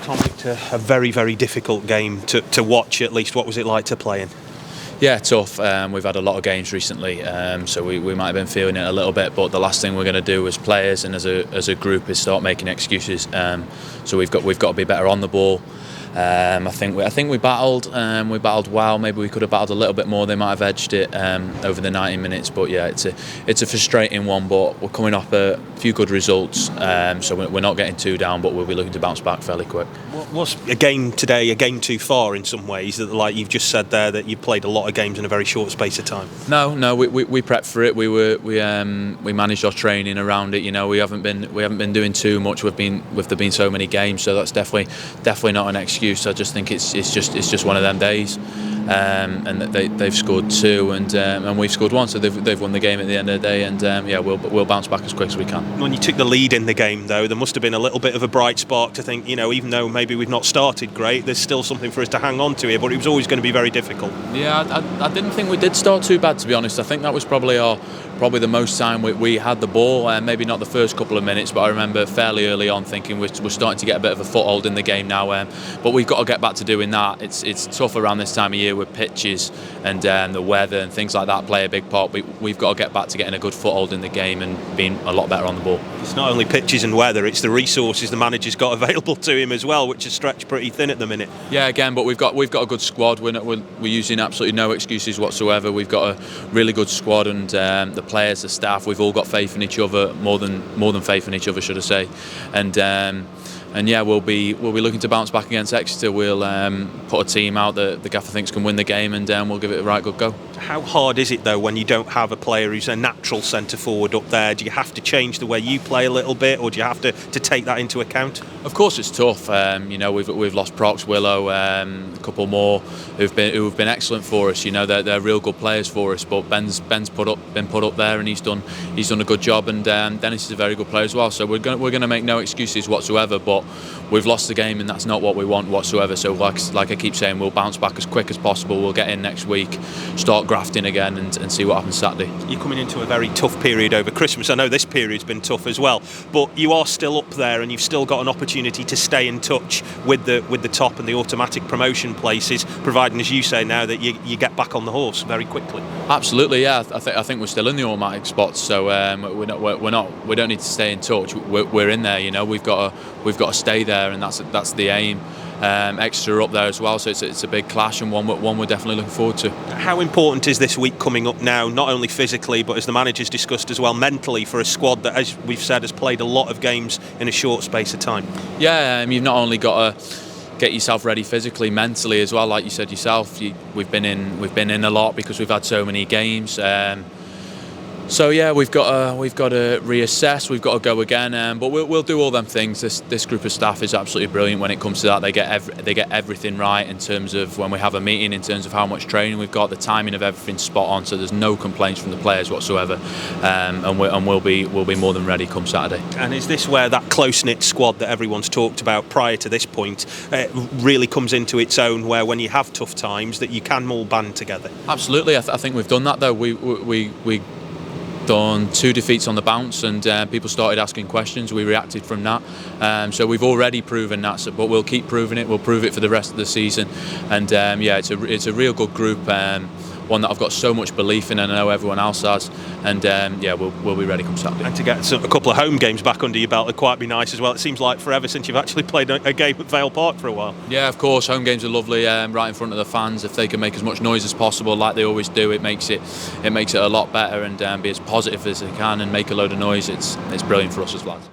Tom, it's a very, very difficult game to watch, at least. What was it like to play in? Yeah, tough. We've had a lot of games recently, so we might have been feeling it a little bit. But the last thing we're going to do as players and as a group is start making excuses. So we've got to be better on the ball. I think we battled well. Maybe we could have battled a little bit more. They might have edged it over the 90 minutes. But yeah, it's a frustrating one. But we're coming off a few good results, so we're not getting too down. But we'll be looking to bounce back fairly quick. Was a game today a game too far in some ways? That, like you've just said there, that you played a lot of games in a very short space of time. No, we prepped for it. We managed our training around it. You know, we haven't been doing too much. With there being so many games, so that's definitely not an excuse. I just think it's just one of them days, and they've scored two and we've scored one, so they've won the game at the end of the day, and we'll bounce back as quick as we can. When you took the lead in the game, though, there must have been a little bit of a bright spark to think, you know, even though maybe we've not started great, there's still something for us to hang on to here. But it was always going to be very difficult. Yeah, I didn't think we did start too bad, to be honest. I think that was probably the most time we had the ball, and maybe not the first couple of minutes, but I remember fairly early on thinking we're starting to get a bit of a foothold in the game now. But we've got to get back to doing that. It's tough around this time of year with pitches and the weather and things like that play a big part. We've got to get back to getting a good foothold in the game and being a lot better on the ball. It's not only pitches and weather, it's the resources the manager's got available to him as well, which is stretched pretty thin at the minute. Yeah, again, but we've got a good squad. We're using absolutely no excuses whatsoever. We've got a really good squad, and the players, the staff, we've all got faith in each other, more than faith in each other, should I say. And yeah, we'll be looking to bounce back against Exeter. We'll put a team out that the gaffer thinks can win the game, and we'll give it a right good go. How hard is it though when you don't have a player who's a natural centre forward up there? Do you have to change the way you play a little bit, or do you have to take that into account? Of course, it's tough. You know, we've lost Prox, Willow, a couple more who've been excellent for us. You know, they're real good players for us. But Ben's been put up there, and he's done a good job. And Dennis is a very good player as well. So we're going to make no excuses whatsoever. But we've lost the game, and that's not what we want whatsoever. So like I keep saying, we'll bounce back as quick as possible. We'll get in next week, start grafting again, and see what happens Saturday. You're coming into a very tough period over Christmas. I know this period's been tough as well, but you are still up there, and you've still got an opportunity to stay in touch with the top and the automatic promotion places, providing, as you say now, that you get back on the horse very quickly. Absolutely, yeah. I think we're still in the automatic spots, so we don't need to stay in touch. We're in there. You know, we've got to stay there, and that's the aim. Exeter up there as well, so it's a big clash, and one we're definitely looking forward to. How important is this week coming up now, not only physically but as the manager's discussed as well, mentally, for a squad that, as we've said, has played a lot of games in a short space of time? Yeah, you've not only got to get yourself ready physically, mentally as well, like you said yourself. We've been in a lot because we've had so many games. So yeah, we've got to reassess. We've got to go again, but we'll do all them things. This group of staff is absolutely brilliant when it comes to that. They get everything right in terms of when we have a meeting, in terms of how much training we've got, the timing of everything spot on. So there's no complaints from the players whatsoever, and we'll be more than ready come Saturday. And is this where that close-knit squad that everyone's talked about prior to this point really comes into its own? Where when you have tough times, that you can all band together. Absolutely, I think we've done that though. We done 2 defeats on the bounce, and people started asking questions. We reacted from that, so we've already proven that, but we'll keep proving it. We'll prove it for the rest of the season, and yeah, it's a real good group, one that I've got so much belief in, and I know everyone else has, and yeah, we'll be ready come Saturday. And to get a couple of home games back under your belt would quite be nice as well. It seems like forever since you've actually played a game at Vale Park for a while. Yeah, of course, home games are lovely, right in front of the fans. If they can make as much noise as possible, like they always do, it makes it a lot better, and be as positive as they can and make a load of noise. It's brilliant for us as lads.